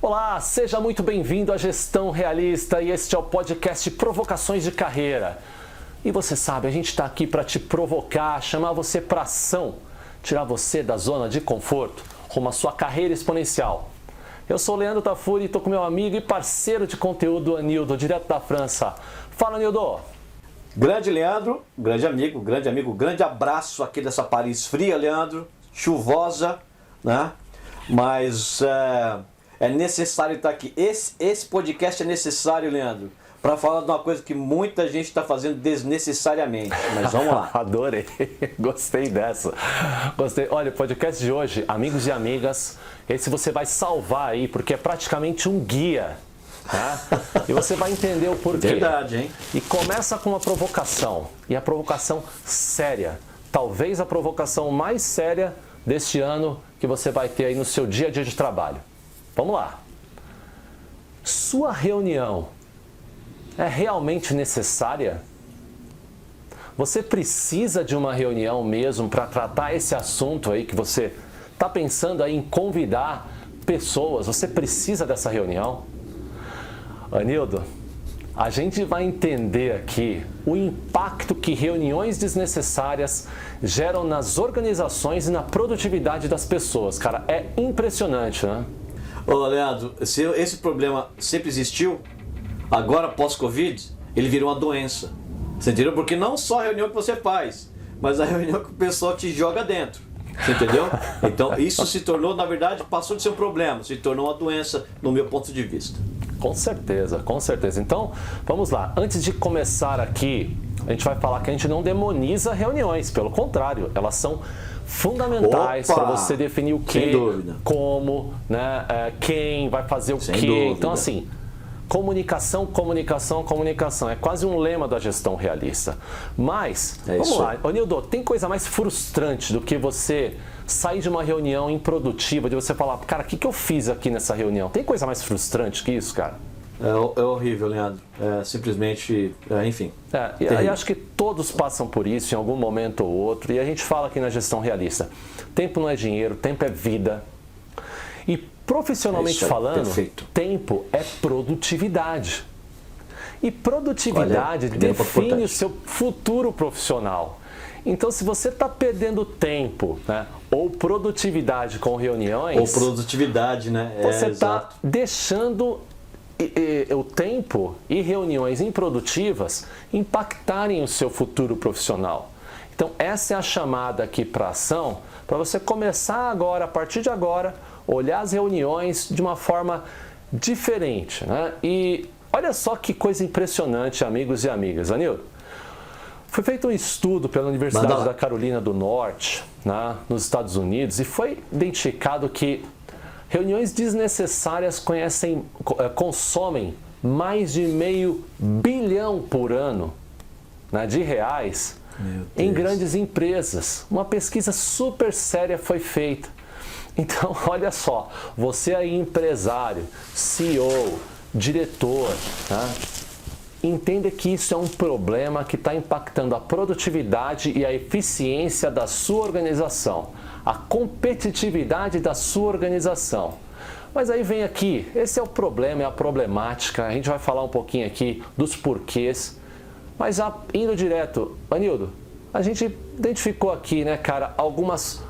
Olá, seja muito bem-vindo à Gestão Realista e este é o podcast Provocações de Carreira. E você sabe, a gente está aqui para te provocar, chamar você para ação, tirar você da zona de conforto rumo à sua carreira exponencial. Eu sou o Leandro Tafuri e estou com meu amigo e parceiro de conteúdo, Anildo, direto da França. Fala, Anildo! Grande Leandro, grande amigo, grande abraço aqui dessa Paris fria, Leandro, chuvosa, né? Mas é necessário estar aqui. Esse podcast é necessário, Leandro, para falar de uma coisa que muita gente está fazendo desnecessariamente. Mas vamos lá. Adorei, gostei dessa. Gostei. Olha, o podcast de hoje, amigos e amigas, esse você vai salvar aí, porque é praticamente um guia. Tá? E você vai entender o porquê. Verdade, hein? E começa com uma provocação. E a provocação séria. Talvez a provocação mais séria deste ano que você vai ter aí no seu dia a dia de trabalho. Vamos lá. Sua reunião é realmente necessária? Você precisa de uma reunião mesmo para tratar esse assunto aí que você está pensando aí em convidar pessoas? Você precisa dessa reunião? Anildo, a gente vai entender aqui o impacto que reuniões desnecessárias geram nas organizações e na produtividade das pessoas. Cara, é impressionante, né? Ô, Leandro, se esse problema sempre existiu, agora pós-Covid, ele virou uma doença. Você entendeu? Porque não só a reunião que você faz, mas a reunião que o pessoal te joga dentro. Você entendeu? Então isso se tornou, na verdade, passou de ser um problema, se tornou uma doença no meu ponto de vista. Com certeza, com certeza. Então, vamos lá. Antes de começar aqui, a gente vai falar que a gente não demoniza reuniões. Pelo contrário, elas são fundamentais para você definir o que, como, né, quem vai fazer o quê. Então, assim, comunicação, comunicação, comunicação. É quase um lema da gestão realista. Mas, vamos lá. Anildo, tem coisa mais frustrante do que você sair de uma reunião improdutiva, de você falar, cara, o que eu fiz aqui nessa reunião? Tem coisa mais frustrante que isso, cara? É horrível, Leandro. Simplesmente, enfim. E acho que todos passam por isso em algum momento ou outro. E a gente fala aqui na gestão realista. Tempo não é dinheiro, tempo é vida. E profissionalmente falando, tempo é produtividade. E produtividade define o seu futuro profissional. Então, se você está perdendo tempo, né, ou produtividade com reuniões... Ou produtividade, né? Você está deixando o tempo e reuniões improdutivas impactarem o seu futuro profissional. Então, essa é a chamada aqui para ação, para você começar agora, a partir de agora, olhar as reuniões de uma forma diferente, né? E olha só que coisa impressionante, amigos e amigas. Anildo, foi feito um estudo pela Universidade da Carolina do Norte, né, nos Estados Unidos, e foi identificado que reuniões desnecessárias consomem mais de R$500 bilhão por ano, né, de reais em grandes empresas. Uma pesquisa super séria foi feita. Então, olha só, você aí empresário, CEO, diretor, né, entenda que isso é um problema que está impactando a produtividade e a eficiência da sua organização, a competitividade da sua organização. Mas aí vem aqui, esse é o problema, é a problemática, a gente vai falar um pouquinho aqui dos porquês, mas indo direto, Anildo, a gente identificou aqui, né, cara, algumas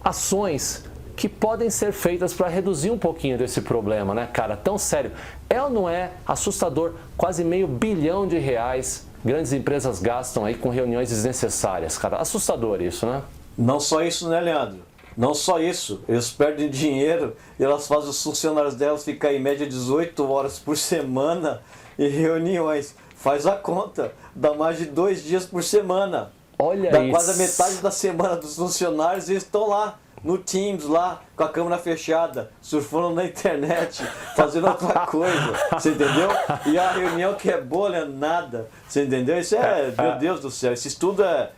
ações que podem ser feitas para reduzir um pouquinho desse problema, né, cara? Tão sério. É ou não é assustador? Quase R$500 bilhão de reais grandes empresas gastam aí com reuniões desnecessárias, cara. Assustador isso, né? Não só isso, né, Leandro? Não só isso. Eles perdem dinheiro e elas fazem os funcionários delas ficar em média 18 horas por semana em reuniões. Faz a conta. Dá mais de 2 dias por semana. Olha Dá isso. quase a metade da semana dos funcionários e eles estão lá no Teams, lá com a câmera fechada, surfando na internet, fazendo outra coisa, você entendeu? E a reunião que é boa, não é nada, você entendeu? Isso meu Deus do céu, esse estudo é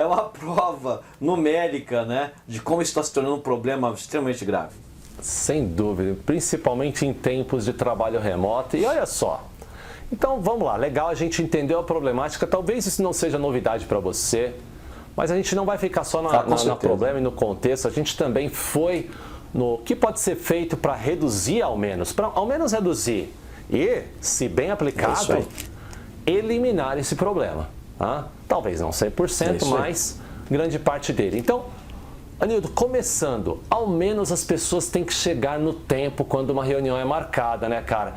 uma prova numérica, né, de como isso está se tornando um problema extremamente grave. Sem dúvida, principalmente em tempos de trabalho remoto. E olha só, então vamos lá, legal, a gente entendeu a problemática, talvez isso não seja novidade para você, mas a gente não vai ficar só na problema e no contexto, a gente também foi no que pode ser feito para reduzir ao menos reduzir e, se bem aplicado, eliminar esse problema. Tá? Talvez não 100%, mas grande parte dele. Então, Anildo, começando, ao menos as pessoas têm que chegar no tempo quando uma reunião é marcada, né, cara?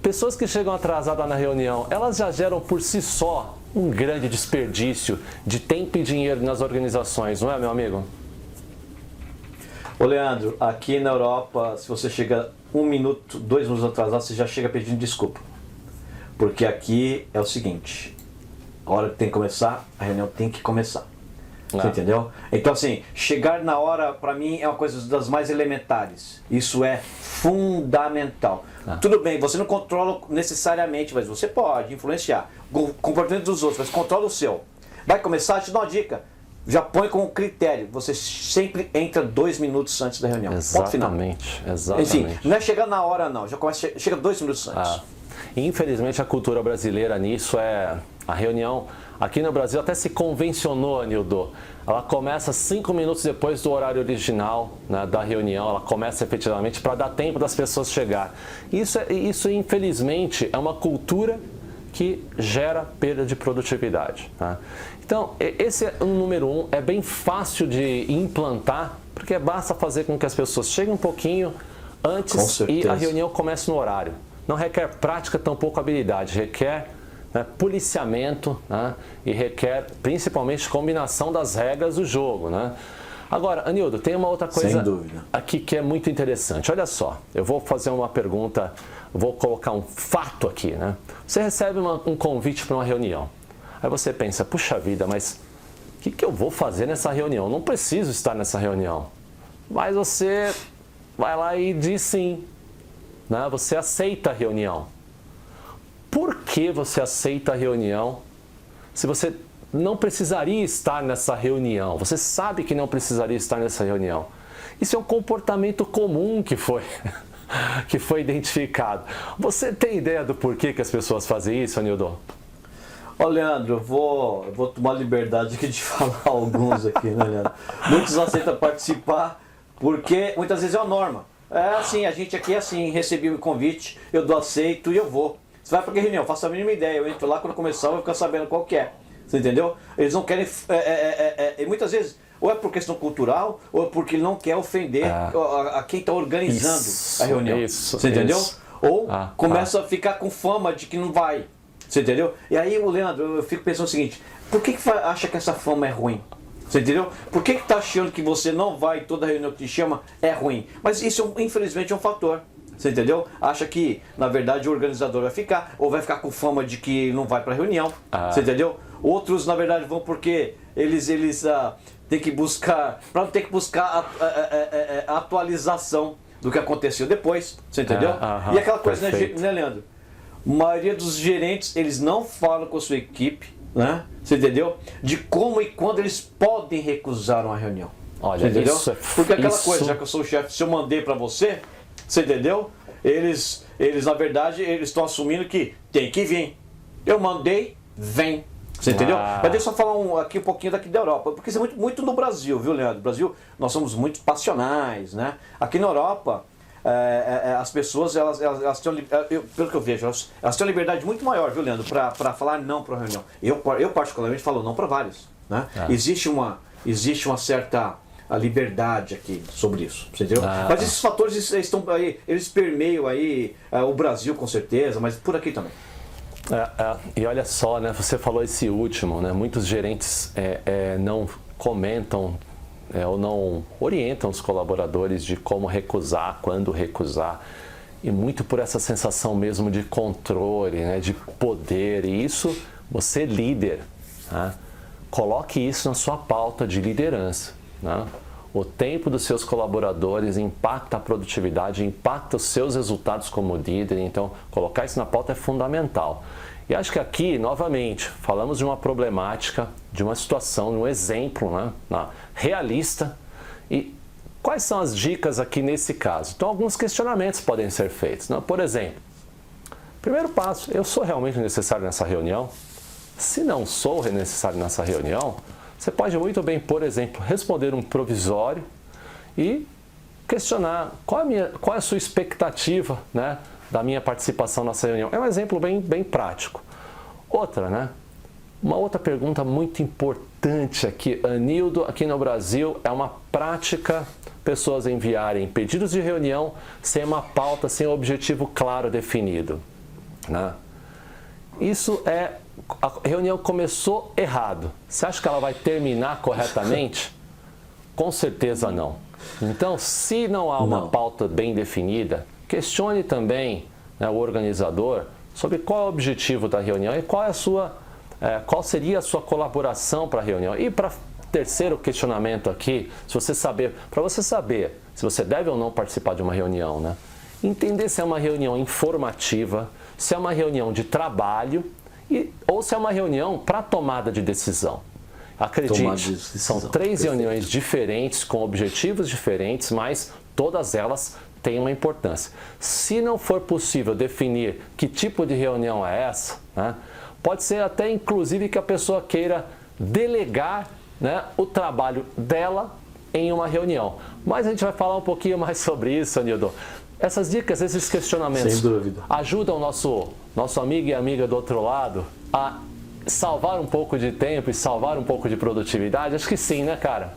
Pessoas que chegam atrasadas na reunião, elas já geram por si só um grande desperdício de tempo e dinheiro nas organizações, não é, meu amigo? Ô Leandro, aqui na Europa, se você chega 1 minuto, 2 minutos atrasado, você já chega pedindo desculpa. Porque aqui é o seguinte, a hora que tem que começar, a reunião tem que começar. Você entendeu? Então assim, chegar na hora para mim é uma coisa das mais elementares. Isso é fundamental. Tudo bem, você não controla necessariamente, mas você pode influenciar o comportamento dos outros, mas controla o seu. Vai começar, te dou uma dica. Já põe como critério, você sempre entra 2 minutos antes da reunião. Exatamente, exatamente. Enfim, não é chegar na hora não, já começa, chega 2 minutos antes. Infelizmente a cultura brasileira nisso é a reunião. Aqui no Brasil até se convencionou, Anildo. Ela começa 5 minutos depois do horário original, né, da reunião. Ela começa efetivamente para dar tempo das pessoas chegar. Isso, infelizmente, é uma cultura que gera perda de produtividade. Tá? Então, esse é o número 1. É bem fácil de implantar, porque basta fazer com que as pessoas cheguem um pouquinho antes e a reunião comece no horário. Não requer prática, tampouco habilidade. Requer policiamento, né? E requer principalmente combinação das regras do jogo. Né? Agora, Anildo, tem uma outra coisa aqui que é muito interessante. Olha só, eu vou fazer uma pergunta, vou colocar um fato aqui. Né? Você recebe um convite para uma reunião. Aí você pensa, puxa vida, mas o que eu vou fazer nessa reunião? Não preciso estar nessa reunião. Mas você vai lá e diz sim. Né? Você aceita a reunião. Por que você aceita a reunião se você não precisaria estar nessa reunião? Você sabe que não precisaria estar nessa reunião. Isso é um comportamento comum que foi identificado. Você tem ideia do porquê que as pessoas fazem isso, Anildo? Ó, Leandro, eu vou tomar liberdade aqui de falar alguns aqui, né, Leandro? Muitos aceitam participar porque muitas vezes é uma norma. É assim, a gente aqui é assim, recebi o convite, eu aceito e eu vou. Você vai para que reunião? Faço a mínima ideia. Eu entro lá, quando começar eu vou ficar sabendo qual que é. Você entendeu? Eles não querem... E muitas vezes, ou é por questão cultural, ou é porque ele não quer ofender a quem está organizando a reunião. Você entendeu? Ou começa a ficar com fama de que não vai. Você entendeu? E aí, o Leandro, eu fico pensando o seguinte, por que acha que essa fama é ruim? Você entendeu? Por que está achando que você não vai em toda reunião que te chama é ruim? Mas isso, infelizmente, é um fator. Você entendeu? Acha que, na verdade, o organizador vai ficar, ou vai ficar com fama de que não vai para a reunião. Você entendeu? Outros, na verdade, vão porque eles têm que buscar, para não ter que buscar a atualização do que aconteceu depois. Você entendeu? E aquela coisa, né, Leandro? A maioria dos gerentes, eles não falam com a sua equipe, né? Você entendeu? De como e quando eles podem recusar uma reunião. Olha, você entendeu? Porque aquela isso... coisa, já que eu sou o chefe, se eu mandei para você, você entendeu? Eles, na verdade, eles estão assumindo que tem que vir. Eu mandei, vem. Você entendeu? Mas deixa eu só falar aqui um pouquinho daqui da Europa. Porque isso é muito no Brasil, viu, Leandro? No Brasil, nós somos muito passionais, né? Aqui na Europa, as pessoas, elas têm, pelo que eu vejo, elas têm uma liberdade muito maior, viu, Leandro? Para falar não para uma reunião. Eu particularmente, falo não para vários. Né? Existe uma certa... a liberdade aqui sobre isso, entendeu? Mas esses fatores estão aí, eles permeiam aí o Brasil com certeza, mas por aqui também. E olha só, né? Você falou esse último, né? Muitos gerentes não comentam ou não orientam os colaboradores de como recusar, quando recusar, e muito por essa sensação mesmo de controle, né? De poder. E isso, você líder, né? Coloque isso na sua pauta de liderança. Né? O tempo dos seus colaboradores impacta a produtividade, impacta os seus resultados como líder, então colocar isso na pauta é fundamental. E acho que aqui, novamente, falamos de uma problemática, de uma situação, de um exemplo, né? Realista. E quais são as dicas aqui nesse caso? Então, alguns questionamentos podem ser feitos. Né? Por exemplo, primeiro passo, eu sou realmente necessário nessa reunião? Se não sou necessário nessa reunião, você pode muito bem, por exemplo, responder um provisório e questionar qual é a sua expectativa, né, da minha participação nessa reunião. É um exemplo bem prático. Outra, né? Uma outra pergunta muito importante aqui, Anildo, aqui no Brasil, é uma prática pessoas enviarem pedidos de reunião sem uma pauta, sem um objetivo claro definido, né? A reunião começou errado. Você acha que ela vai terminar corretamente? Com certeza não. Então, se não há uma pauta bem definida, questione também, né, o organizador sobre qual é o objetivo da reunião e qual seria a sua colaboração para a reunião. E para terceiro questionamento aqui, para você saber se você deve ou não participar de uma reunião, né? Entender se é uma reunião informativa, se é uma reunião de trabalho ou se é uma reunião para tomada de decisão. Acredite, são 3 reuniões diferentes, com objetivos diferentes, mas todas elas têm uma importância. Se não for possível definir que tipo de reunião é essa, né, pode ser até inclusive que a pessoa queira delegar, né, o trabalho dela em uma reunião. Mas a gente vai falar um pouquinho mais sobre isso, Anildo. Essas dicas, esses questionamentos ajudam o nosso amigo e amiga do outro lado a salvar um pouco de tempo e salvar um pouco de produtividade? Acho que sim, né, cara?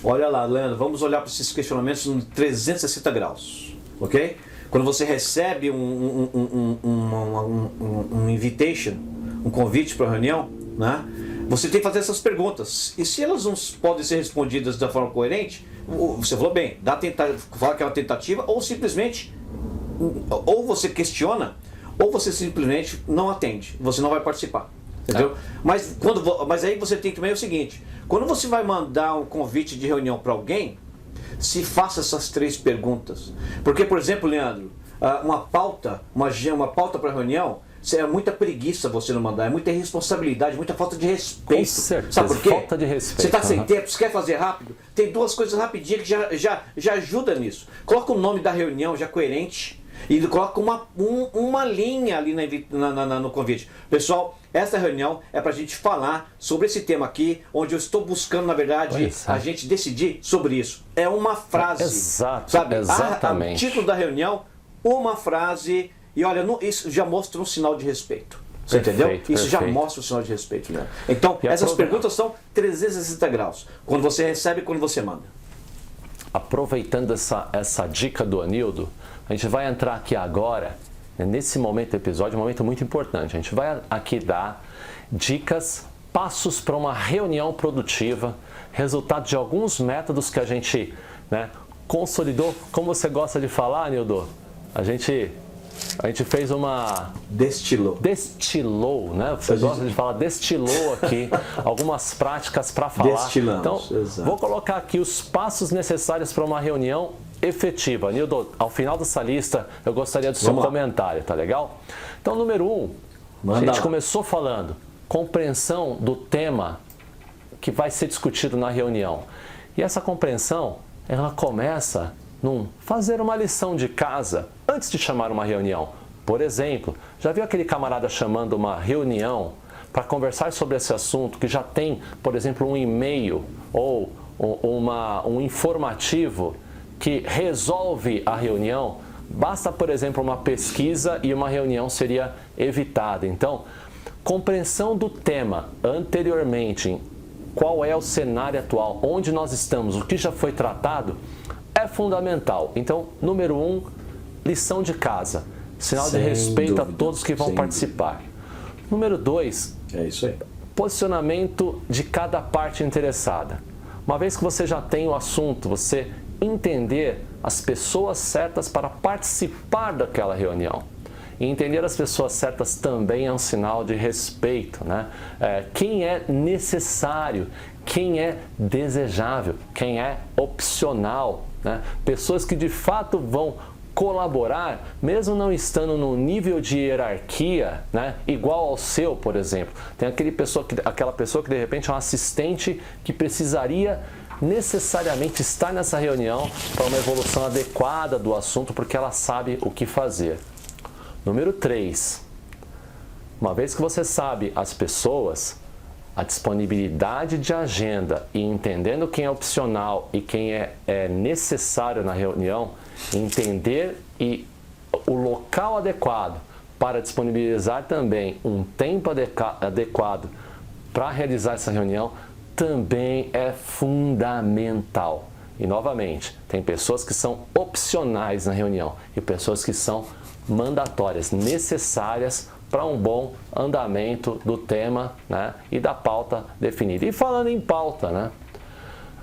Olha lá, Leandro, vamos olhar para esses questionamentos em 360 graus, ok? Quando você recebe um invitation, um convite para a reunião, né? Você tem que fazer essas perguntas. E se elas não podem ser respondidas da forma coerente, você falou bem, fala que é uma tentativa, ou simplesmente, ou você questiona, ou você simplesmente não atende, você não vai participar. Entendeu? Mas aí você tem que também o seguinte: quando você vai mandar um convite de reunião para alguém, se faça essas 3 perguntas. Porque, por exemplo, Leandro, uma pauta para reunião, é muita preguiça você não mandar, é muita irresponsabilidade, muita falta de respeito. Com certeza. Sabe por quê? Falta de respeito. Você está sem tempo, você quer fazer rápido? Tem 2 coisas rapidinhas que já ajuda nisso. Coloca o nome da reunião já coerente e coloca uma linha ali no convite. Pessoal, essa reunião é para a gente falar sobre esse tema aqui, onde eu estou buscando, na verdade, a gente decidir sobre isso. É uma frase. Exato, sabe? exatamente. O título da reunião, uma frase. E olha, isso já mostra um sinal de respeito. Você entendeu? Isso já mostra um sinal de respeito, né? Então, essas perguntas são 360 graus. Quando você recebe e quando você manda. Aproveitando essa dica do Anildo, a gente vai entrar aqui agora, nesse momento do episódio, um momento muito importante. A gente vai aqui dar dicas, passos para uma reunião produtiva, resultado de alguns métodos que a gente, né, consolidou. Como você gosta de falar, Anildo? A gente fez uma... Destilou, né? Você gosta de falar, destilou aqui algumas práticas para falar. Destilamos, então, exato. Vou colocar aqui os passos necessários para uma reunião efetiva. Nildo, ao final dessa lista, eu gostaria do seu comentário, tá legal? Então, número 1, a gente começou falando compreensão do tema que vai ser discutido na reunião. E essa compreensão, ela começa fazer uma lição de casa antes de chamar uma reunião. Por exemplo, já viu aquele camarada chamando uma reunião para conversar sobre esse assunto que já tem, por exemplo, um e-mail ou um informativo que resolve a reunião? Basta, por exemplo, uma pesquisa e uma reunião seria evitada. Então, compreensão do tema anteriormente, qual é o cenário atual, onde nós estamos, o que já foi tratado, é fundamental. Então, número 1, lição de casa. Sinal de respeito a todos que vão participar. Número 2, é isso aí. Posicionamento de cada parte interessada. Uma vez que você já tem o assunto, você entender as pessoas certas para participar daquela reunião. E entender as pessoas certas também é um sinal de respeito, né? Quem é necessário, quem é desejável, quem é opcional, né? Pessoas que de fato vão colaborar, mesmo não estando no nível de hierarquia, né, igual ao seu, por exemplo. Tem aquela pessoa que de repente é um assistente que precisaria necessariamente estar nessa reunião para uma evolução adequada do assunto, porque ela sabe o que fazer. Número 3, uma vez que você sabe as pessoas, a disponibilidade de agenda e entendendo quem é opcional e quem é necessário na reunião, entender o local adequado para disponibilizar também um tempo adequado para realizar essa reunião também é fundamental. E novamente, tem pessoas que são opcionais na reunião e pessoas que são mandatórias, necessárias para um bom andamento do tema, né, e da pauta definida. E falando em pauta, né,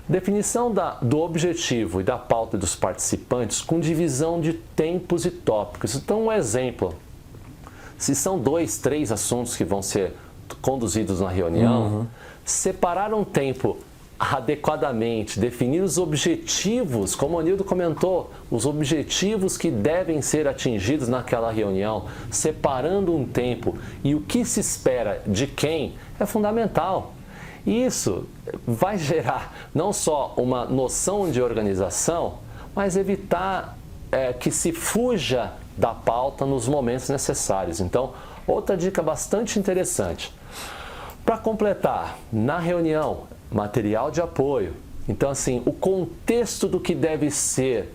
definição do objetivo e da pauta dos participantes com divisão de tempos e tópicos. Então, um exemplo, se são 2, 3 assuntos que vão ser conduzidos na reunião, separar um tempo adequadamente, definir os objetivos, como o Nildo comentou, os objetivos que devem ser atingidos naquela reunião, separando um tempo e o que se espera de quem é fundamental. Isso vai gerar não só uma noção de organização, mas evitar que se fuja da pauta nos momentos necessários. Então, outra dica bastante interessante. Para completar, na reunião, material de apoio. Então, assim, o contexto do que deve ser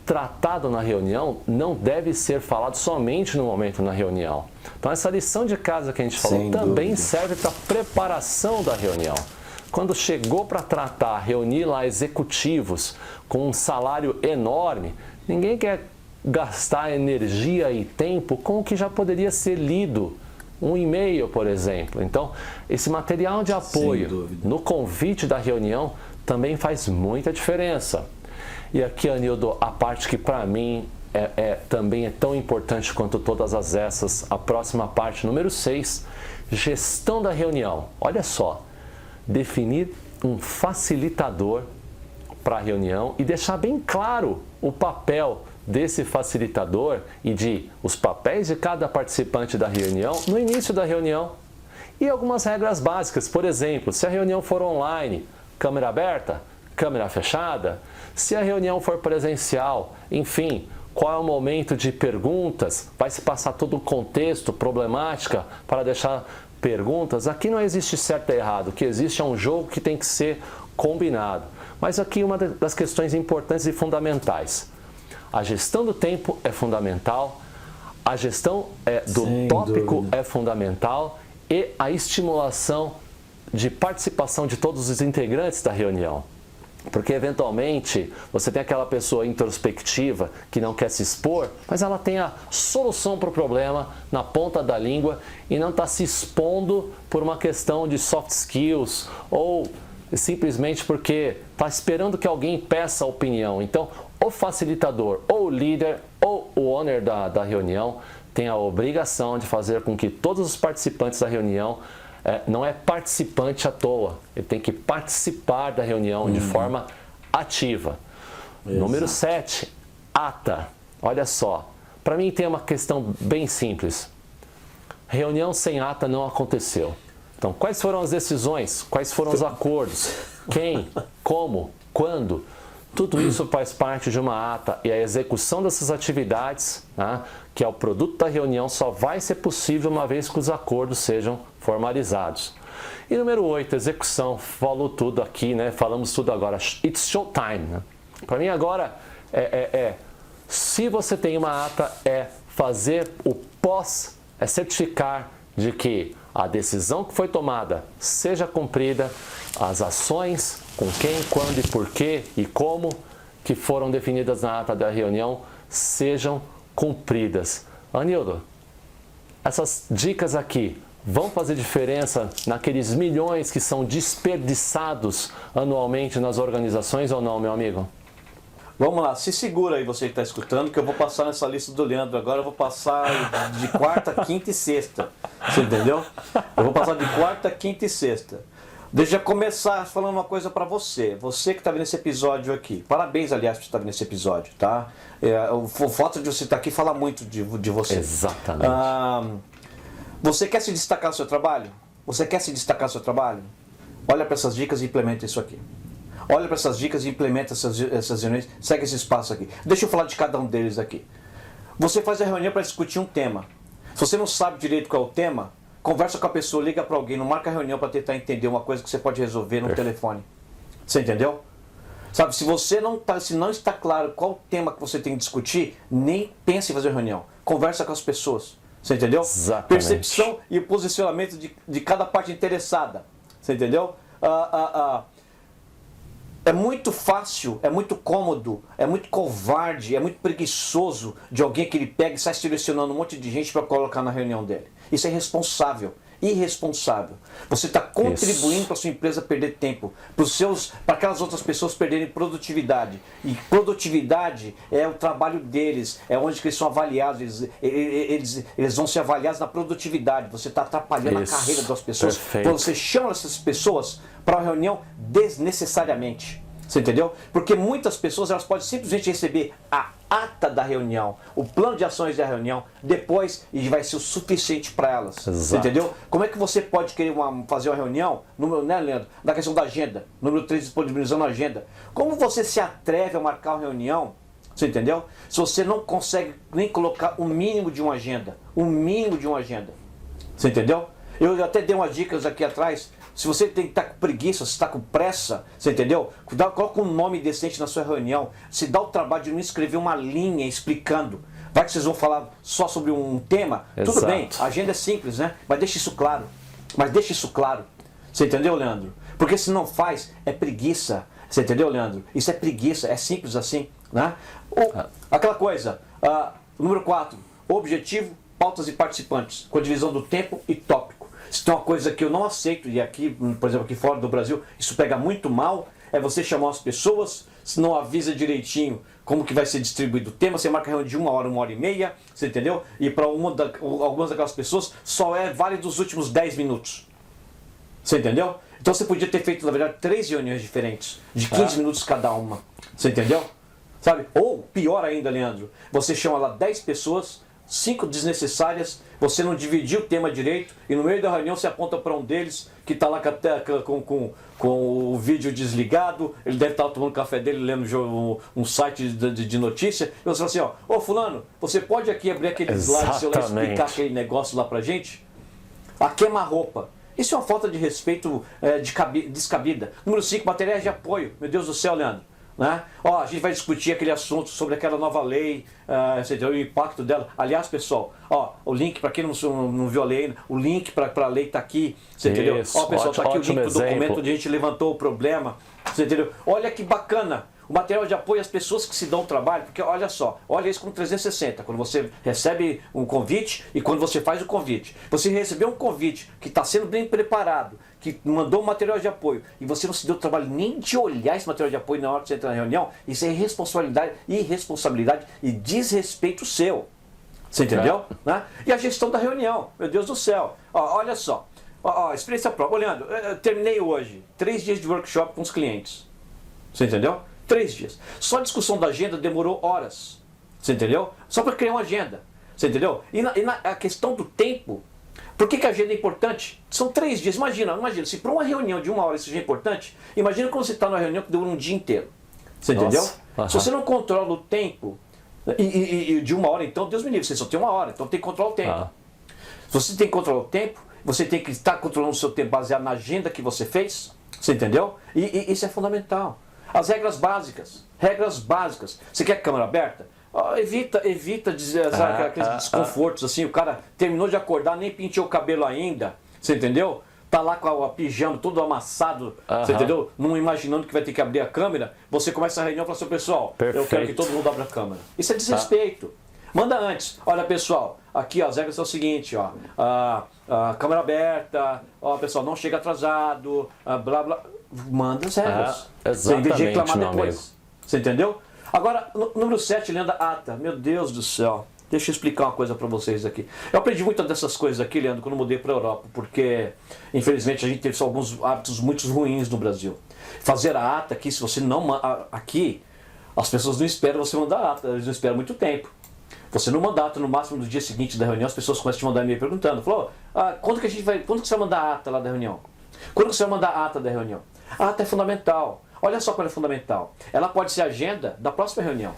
tratado na reunião não deve ser falado somente no momento na reunião. Então, essa lição de casa que a gente falou também serve para a preparação da reunião. Quando chegou para tratar, reunir lá executivos com um salário enorme, ninguém quer gastar energia e tempo com o que já poderia ser lido. Um e-mail, por exemplo. Então, esse material de apoio no convite da reunião também faz muita diferença. E aqui, Anildo, a parte que para mim também é tão importante quanto todas essas, a próxima parte, número 6, gestão da reunião. Olha só, definir um facilitador para a reunião e deixar bem claro o papel desse facilitador e de os papéis de cada participante da reunião no início da reunião. E algumas regras básicas, por exemplo, se a reunião for online, câmera aberta, câmera fechada, se a reunião for presencial, enfim, qual é o momento de perguntas, vai se passar todo o contexto, problemática, para deixar perguntas. Aqui não existe certo e errado, o que existe é um jogo que tem que ser combinado. Mas aqui uma das questões importantes e fundamentais. A gestão do tempo é fundamental, a gestão do tópico é fundamental e a estimulação de participação de todos os integrantes da reunião. Porque, eventualmente, você tem aquela pessoa introspectiva que não quer se expor, mas ela tem a solução para o problema na ponta da língua e não está se expondo por uma questão de soft skills ou simplesmente porque está esperando que alguém peça a opinião. Então, o facilitador, ou o líder, ou o owner da reunião tem a obrigação de fazer com que todos os participantes da reunião não é participante à toa, ele tem que participar da reunião de forma ativa. Exato. Número 7, ata. Olha só, para mim tem uma questão bem simples. Reunião sem ata não aconteceu. Então, quais foram as decisões? Quais foram os acordos? Quem? Como? Quando? Tudo isso faz parte de uma ata e a execução dessas atividades, né, que é o produto da reunião, só vai ser possível uma vez que os acordos sejam formalizados. E número 8, execução. Falou tudo aqui, né? Falamos tudo agora. It's showtime. Né? Para mim agora se você tem uma ata, fazer o pós, certificar de que a decisão que foi tomada seja cumprida, as ações, com quem, quando e porquê e como que foram definidas na ata da reunião sejam cumpridas. Anildo, essas dicas aqui vão fazer diferença naqueles milhões que são desperdiçados anualmente nas organizações ou não, meu amigo? Vamos lá, se segura aí você que está escutando, que eu vou passar nessa lista do Leandro. Agora eu vou passar de quarta, quinta e sexta. Você entendeu? Eu vou passar de quarta, quinta e sexta. Deixa eu começar falando uma coisa para você. Você que está vendo esse episódio aqui. Parabéns, aliás, por você estar vendo esse episódio, tá? O fato de você estar aqui fala muito de você. Exatamente. Você quer se destacar no seu trabalho? Você quer se destacar no seu trabalho? Olha para essas dicas e implementa isso aqui. Olha para essas dicas e implementa essas reuniões. Segue esse espaço aqui. Deixa eu falar de cada um deles aqui. Você faz a reunião para discutir um tema. Se você não sabe direito qual é o tema, conversa com a pessoa, liga para alguém, não marca reunião para tentar entender uma coisa que você pode resolver no telefone. Você entendeu? Sabe, se você se não está claro qual o tema que você tem que discutir, nem pense em fazer reunião. Conversa com as pessoas. Você entendeu? Exatamente. Percepção e posicionamento de cada parte interessada. Você entendeu? É muito fácil, é muito cômodo, é muito covarde, é muito preguiçoso de alguém que ele pega e sai selecionando um monte de gente para colocar na reunião dele. Isso é irresponsável. Irresponsável. Você está contribuindo para a sua empresa perder tempo, para aquelas outras pessoas perderem produtividade. E produtividade é o trabalho deles, é onde que eles são avaliados, eles vão ser avaliados na produtividade. Você está atrapalhando a carreira das pessoas. Perfeito. Quando você chama essas pessoas para uma reunião desnecessariamente. Você entendeu? Porque muitas pessoas elas podem simplesmente receber a ata da reunião, o plano de ações da reunião, depois e vai ser o suficiente para elas. Você entendeu? Como é que você pode querer fazer uma reunião, né, Leandro? Da questão da agenda, número 3, disponibilizando a agenda. Como você se atreve a marcar uma reunião, você entendeu? Se você não consegue nem colocar o mínimo de uma agenda, o mínimo de uma agenda. Você entendeu? Eu até dei umas dicas aqui atrás. Se você tem que estar com preguiça, se está com pressa, você entendeu? Coloca um nome decente na sua reunião. Se dá o trabalho de não escrever uma linha explicando. Vai que vocês vão falar só sobre um tema. Exato. Tudo bem, a agenda é simples, né? Mas deixa isso claro. Você entendeu, Leandro? Porque se não faz, é preguiça. Você entendeu, Leandro? Isso é preguiça, é simples assim, né? Aquela coisa, número 4, objetivo, pautas e participantes, com a divisão do tempo e tópico. Se tem uma coisa que eu não aceito, e aqui, por exemplo, aqui fora do Brasil, isso pega muito mal, é você chamar as pessoas, se não avisa direitinho como que vai ser distribuído o tema, você marca reunião de 1 hora, 1h30, você entendeu? E para algumas daquelas pessoas só é válido os últimos 10 minutos. Você entendeu? Então você podia ter feito, na verdade, 3 reuniões diferentes, de 15 minutos cada uma. Você entendeu? Sabe? Ou, pior ainda, Leandro, você chama lá 10 pessoas, 5 desnecessárias, você não dividiu o tema direito e no meio da reunião você aponta para um deles que está lá com o vídeo desligado, ele deve estar tomando café dele, lendo um site de notícia, e você fala assim, ô fulano, você pode aqui abrir aquele slide seu lá e explicar aquele negócio lá pra gente? A queima-roupa. Isso é uma falta de respeito descabida. Número 5, materiais de apoio. Meu Deus do céu, Leandro. Né? A gente vai discutir aquele assunto sobre aquela nova lei, o impacto dela. Aliás, pessoal, o link, para quem não viu a lei ainda, o link para a lei está aqui. Você entendeu? Pessoal, está aqui o link do documento onde a gente levantou o problema. Você entendeu? Olha que bacana. O material de apoio às pessoas que se dão trabalho, porque olha só, olha isso com 360, quando você recebe um convite e quando você faz o convite. Você recebeu um convite que está sendo bem preparado, que mandou um material de apoio e você não se deu trabalho nem de olhar esse material de apoio na hora que você entra na reunião, isso é irresponsabilidade e desrespeito seu. Você entendeu? Né? E a gestão da reunião, meu Deus do céu. Olha só, experiência própria. Leandro, eu terminei hoje 3 dias de workshop com os clientes. Você entendeu? 3 dias. Só a discussão da agenda demorou horas. Você entendeu? Só para criar uma agenda. Você entendeu? A questão do tempo. Por que a agenda é importante? São 3 dias. Imagina, se para uma reunião de 1 hora isso já é importante, imagina quando você está numa reunião que dura um dia inteiro. Você entendeu? Se você não controla o tempo, e de 1 hora, então, Deus me livre, você só tem 1 hora, então tem que controlar o tempo. Se você tem que controlar o tempo, você tem que estar controlando o seu tempo baseado na agenda que você fez. Você entendeu? E isso é fundamental. As regras básicas. Você quer câmera aberta? Evita dizer aqueles desconfortos assim. O cara terminou de acordar, nem penteou o cabelo ainda. Você entendeu? Tá lá com a pijama todo amassado. Você entendeu? Não imaginando que vai ter que abrir a câmera. Você começa a reunião e fala assim, pessoal, eu quero que todo mundo abra a câmera. Isso é desrespeito. Manda antes. Olha, pessoal, aqui as regras são o seguinte, câmera aberta, pessoal, não chega atrasado, blá blá. Manda as regras. Em vez de reclamar depois. Você entendeu? Agora, número 7, Leandro, ata. Meu Deus do céu. Deixa eu explicar uma coisa para vocês aqui. Eu aprendi muitas dessas coisas aqui, Leandro, quando mudei para a Europa, porque, infelizmente, a gente teve alguns hábitos muito ruins no Brasil. Fazer a ata aqui, se você não... Aqui, as pessoas não esperam você mandar a ata, eles não esperam muito tempo. Você não manda a ata no máximo do dia seguinte da reunião, as pessoas começam a te mandar e-mail perguntando. Falou, quando que você vai mandar a ata lá da reunião? Quando que você vai mandar a ata da reunião? A ata é fundamental. Olha só qual é fundamental. Ela pode ser a agenda da próxima reunião.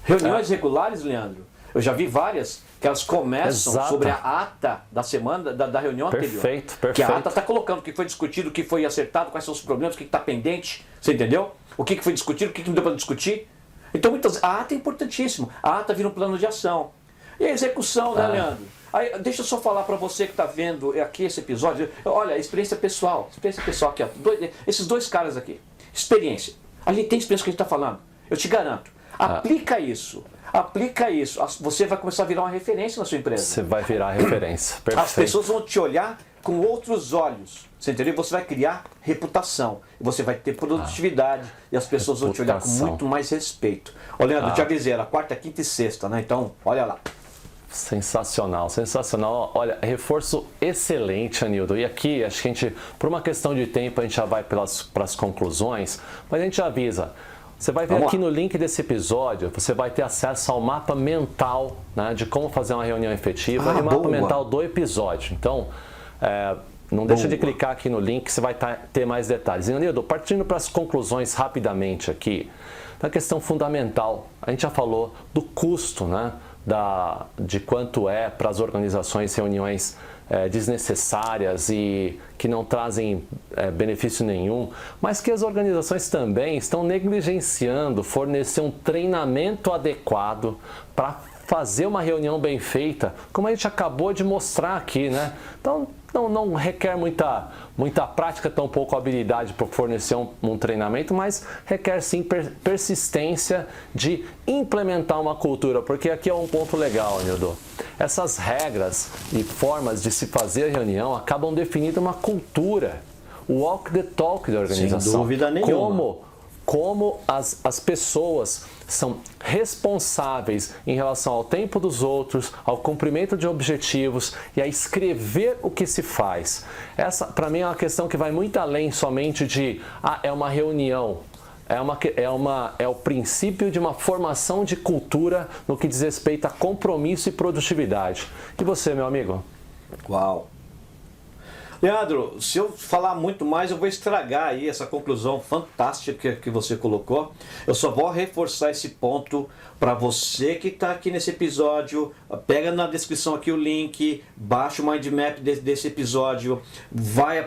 Reuniões regulares, Leandro, Eu já vi várias que elas começam Exato. sobre a ata da semana, da reunião anterior. Perfeito. Que a ata está colocando o que foi discutido, o que foi acertado, quais são os problemas, o que está pendente, você entendeu? O que foi discutido, o que não deu para discutir. Então, a ata é importantíssimo. A ata vira um plano de ação. E a execução, né, Leandro? Aí, deixa eu só falar para você que está vendo aqui esse episódio. Olha, experiência pessoal aqui, ó. Esses dois caras aqui. Experiência. Ali tem experiência que a gente está falando. Eu te garanto. Aplica isso. Você vai começar a virar uma referência na sua empresa. Você vai virar referência. Perfeito. As pessoas vão te olhar com outros olhos. Você entendeu? Você vai criar reputação. Você vai ter produtividade. E as pessoas vão te olhar com muito mais respeito. Ô, Leandro, eu te avisei, era quarta, quinta e sexta, né? Então, olha lá. Sensacional, sensacional. Olha, reforço excelente, Anildo. E aqui, acho que a gente, por uma questão de tempo, a gente já vai para as conclusões, mas a gente avisa. Você vai ver aqui no link desse episódio, você vai ter acesso ao mapa mental, né, de como fazer uma reunião efetiva e o mapa mental do episódio. Então, não deixa de clicar aqui no link que você vai ter mais detalhes. E, Anildo, partindo para as conclusões rapidamente aqui, na questão fundamental, a gente já falou do custo, né, de quanto é para as organizações reuniões desnecessárias e que não trazem benefício nenhum, mas que as organizações também estão negligenciando fornecer um treinamento adequado para fazer uma reunião bem feita, como a gente acabou de mostrar aqui, né? Então, não requer muita prática, tão pouco habilidade para fornecer um treinamento, mas requer sim persistência de implementar uma cultura, porque aqui é um ponto legal, Nildo. Essas regras e formas de se fazer reunião acabam definindo uma cultura, o walk the talk da organização. Sem dúvida nenhuma. Como as pessoas são responsáveis em relação ao tempo dos outros, ao cumprimento de objetivos e a escrever o que se faz. Essa, para mim, é uma questão que vai muito além somente de é uma reunião. É o princípio de uma formação de cultura no que diz respeito a compromisso e produtividade. E você, meu amigo? Uau! Leandro, se eu falar muito mais, eu vou estragar aí essa conclusão fantástica que você colocou. Eu só vou reforçar esse ponto para você que está aqui nesse episódio. Pega na descrição aqui o link, baixa o mind map desse episódio,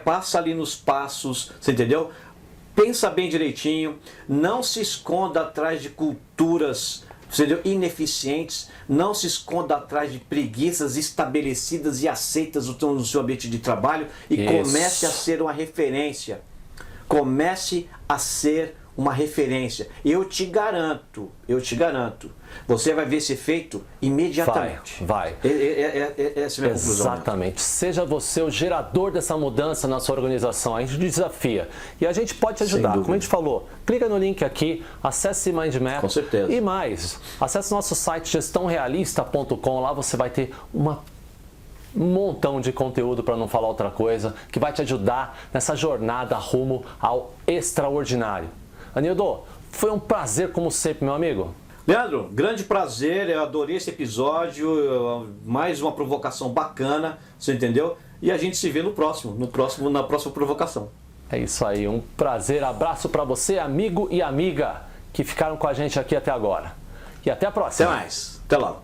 passa ali nos passos, você entendeu? Pensa bem direitinho, não se esconda atrás de culturas ineficientes, não se esconda atrás de preguiças estabelecidas e aceitas no seu ambiente de trabalho e comece a ser uma referência. Comece a ser uma referência. Eu te garanto, você vai ver esse efeito imediatamente. Vai. Essa é a minha conclusão. Exatamente. Seja você o gerador dessa mudança na sua organização. A gente desafia. E a gente pode te ajudar. Como a gente falou, clica no link aqui, acesse Mind Map. Com certeza. E mais, acesse nosso site gestãorealista.com. Lá você vai ter um montão de conteúdo, para não falar outra coisa, que vai te ajudar nessa jornada rumo ao extraordinário. Anildo, foi um prazer como sempre, meu amigo. Leandro, grande prazer, eu adorei esse episódio, mais uma provocação bacana, você entendeu? E a gente se vê na próxima provocação. É isso aí, um prazer, abraço para você, amigo e amiga, que ficaram com a gente aqui até agora. E até a próxima. Até mais, até logo.